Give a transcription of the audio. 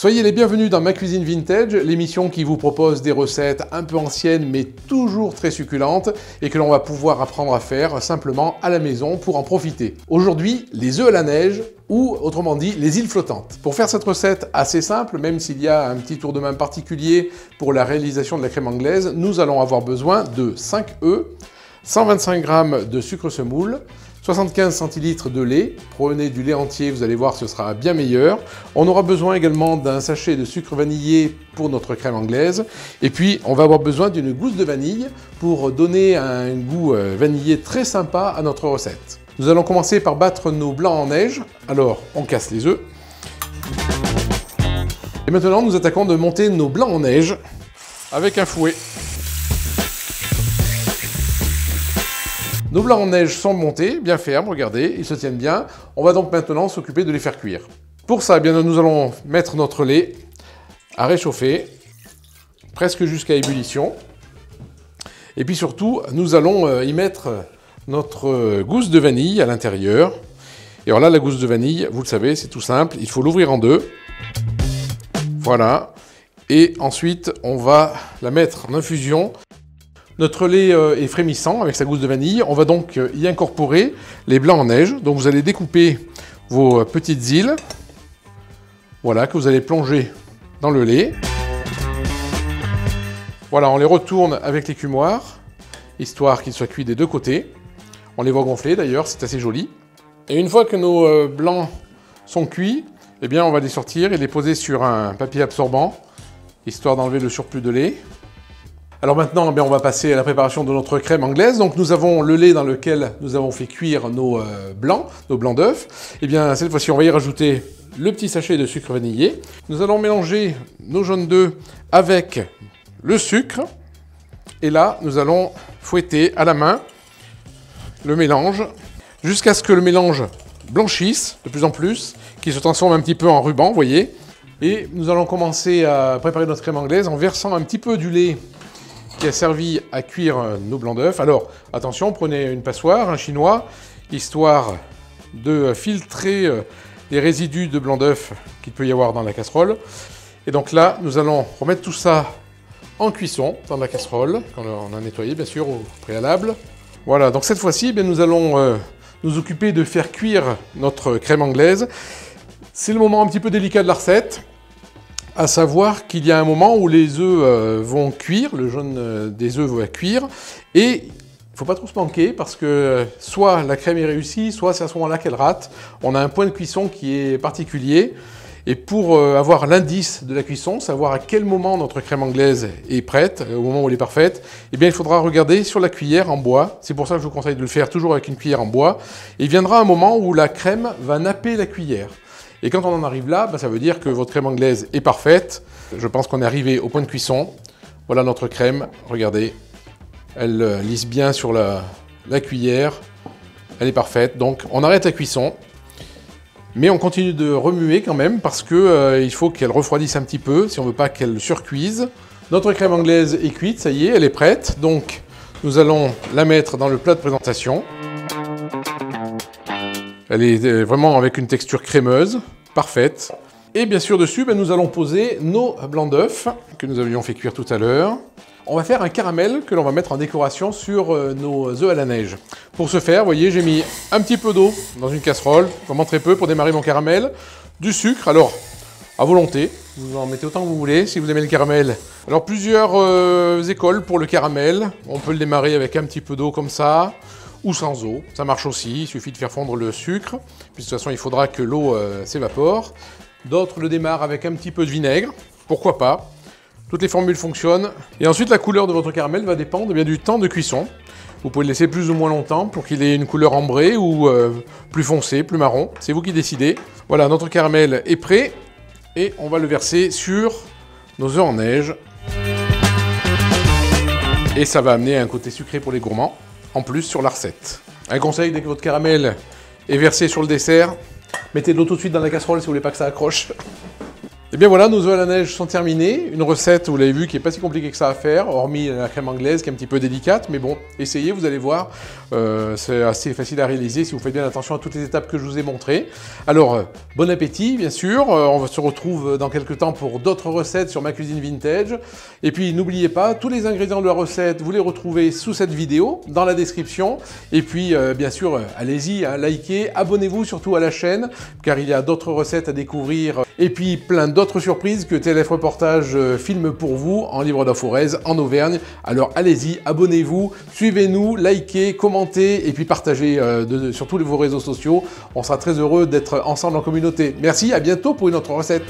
Soyez les bienvenus dans Ma Cuisine Vintage, l'émission qui vous propose des recettes un peu anciennes mais toujours très succulentes et que l'on va pouvoir apprendre à faire simplement à la maison pour en profiter. Aujourd'hui, les œufs à la neige ou autrement dit les îles flottantes. Pour faire cette recette assez simple, même s'il y a un petit tour de main particulier pour la réalisation de la crème anglaise, nous allons avoir besoin de 5 œufs, 125 g de sucre semoule, 75 centilitres de lait, prenez du lait entier, vous allez voir ce sera bien meilleur. On aura besoin également d'un sachet de sucre vanillé pour notre crème anglaise. Et puis on va avoir besoin d'une gousse de vanille pour donner un goût vanillé très sympa à notre recette. Nous allons commencer par battre nos blancs en neige. Alors on casse les œufs. Et maintenant nous attaquons de monter nos blancs en neige avec un fouet. Nos blancs en neige sont montés, bien fermes, regardez, ils se tiennent bien. On va donc maintenant s'occuper de les faire cuire. Pour ça, eh bien, nous allons mettre notre lait à réchauffer, presque jusqu'à ébullition. Et puis surtout, nous allons y mettre notre gousse de vanille à l'intérieur. Et alors là, la gousse de vanille, vous le savez, c'est tout simple, il faut l'ouvrir en deux. Voilà. Et ensuite, on va la mettre en infusion. Notre lait est frémissant avec sa gousse de vanille. On va donc y incorporer les blancs en neige. Donc vous allez découper vos petites îles. Voilà, que vous allez plonger dans le lait. Voilà, on les retourne avec l'écumoire, histoire qu'ils soient cuits des deux côtés. On les voit gonfler d'ailleurs, c'est assez joli. Et une fois que nos blancs sont cuits, eh bien on va les sortir et les poser sur un papier absorbant, histoire d'enlever le surplus de lait. Alors maintenant, on va passer à la préparation de notre crème anglaise. Donc nous avons le lait dans lequel nous avons fait cuire nos blancs d'œufs. Et bien cette fois-ci, on va y rajouter le petit sachet de sucre vanillé. Nous allons mélanger nos jaunes d'œufs avec le sucre. Et là, nous allons fouetter à la main le mélange jusqu'à ce que le mélange blanchisse de plus en plus, qu'il se transforme un petit peu en ruban, vous voyez. Et nous allons commencer à préparer notre crème anglaise en versant un petit peu du lait qui a servi à cuire nos blancs d'œufs. Alors, attention, prenez une passoire, un chinois, histoire de filtrer les résidus de blanc d'œuf qu'il peut y avoir dans la casserole. Et donc là, nous allons remettre tout ça en cuisson dans la casserole, quand on a nettoyé, bien sûr, au préalable. Voilà, donc cette fois-ci, nous allons nous occuper de faire cuire notre crème anglaise. C'est le moment un petit peu délicat de la recette. À savoir qu'il y a un moment où les œufs vont cuire, le jaune des œufs va cuire, et il ne faut pas trop se manquer parce que soit la crème est réussie, soit c'est à ce moment-là qu'elle rate. On a un point de cuisson qui est particulier, et pour avoir l'indice de la cuisson, savoir à quel moment notre crème anglaise est prête, au moment où elle est parfaite, eh bien il faudra regarder sur la cuillère en bois. C'est pour ça que je vous conseille de le faire toujours avec une cuillère en bois. Et il viendra un moment où la crème va napper la cuillère. Et quand on en arrive là, ça veut dire que votre crème anglaise est parfaite. Je pense qu'on est arrivé au point de cuisson. Voilà notre crème, regardez. Elle lisse bien sur la cuillère. Elle est parfaite. Donc on arrête la cuisson. Mais on continue de remuer quand même parce que il faut qu'elle refroidisse un petit peu si on ne veut pas qu'elle surcuise. Notre crème anglaise est cuite, ça y est, elle est prête. Donc nous allons la mettre dans le plat de présentation. Elle est vraiment avec une texture crémeuse, parfaite. Et bien sûr dessus, nous allons poser nos blancs d'œufs que nous avions fait cuire tout à l'heure. On va faire un caramel que l'on va mettre en décoration sur nos œufs à la neige. Pour ce faire, vous voyez, j'ai mis un petit peu d'eau dans une casserole, vraiment très peu pour démarrer mon caramel. Du sucre, alors à volonté, vous en mettez autant que vous voulez si vous aimez le caramel. Alors plusieurs écoles pour le caramel. On peut le démarrer avec un petit peu d'eau comme ça, ou sans eau, ça marche aussi, il suffit de faire fondre le sucre, puis de toute façon il faudra que l'eau s'évapore. D'autres le démarrent avec un petit peu de vinaigre, pourquoi pas. Toutes les formules fonctionnent. Et ensuite la couleur de votre caramel va dépendre bien du temps de cuisson. Vous pouvez le laisser plus ou moins longtemps pour qu'il ait une couleur ambrée ou plus foncée, plus marron, c'est vous qui décidez. Voilà, notre caramel est prêt et on va le verser sur nos œufs en neige. Et ça va amener un côté sucré pour les gourmands. En plus sur la recette. Un conseil, dès que votre caramel est versé sur le dessert, mettez de l'eau tout de suite dans la casserole si vous voulez pas que ça accroche. Et bien voilà, nos œufs à la neige sont terminés. Une recette, vous l'avez vu, qui n'est pas si compliquée que ça à faire, hormis la crème anglaise qui est un petit peu délicate. Mais bon, essayez, vous allez voir. C'est assez facile à réaliser si vous faites bien attention à toutes les étapes que je vous ai montrées. Alors, bon appétit, bien sûr. On se retrouve dans quelques temps pour d'autres recettes sur Ma Cuisine Vintage. Et puis, n'oubliez pas, tous les ingrédients de la recette, vous les retrouvez sous cette vidéo, dans la description. Et puis, bien sûr, allez-y, hein, likez, abonnez-vous surtout à la chaîne, car il y a d'autres recettes à découvrir. Et puis, plein d'autres surprises que TLF Reportage filme pour vous en Livre de Forez, en Auvergne. Alors allez-y, abonnez-vous, suivez-nous, likez, commentez et puis partagez sur tous vos réseaux sociaux. On sera très heureux d'être ensemble en communauté. Merci, à bientôt pour une autre recette.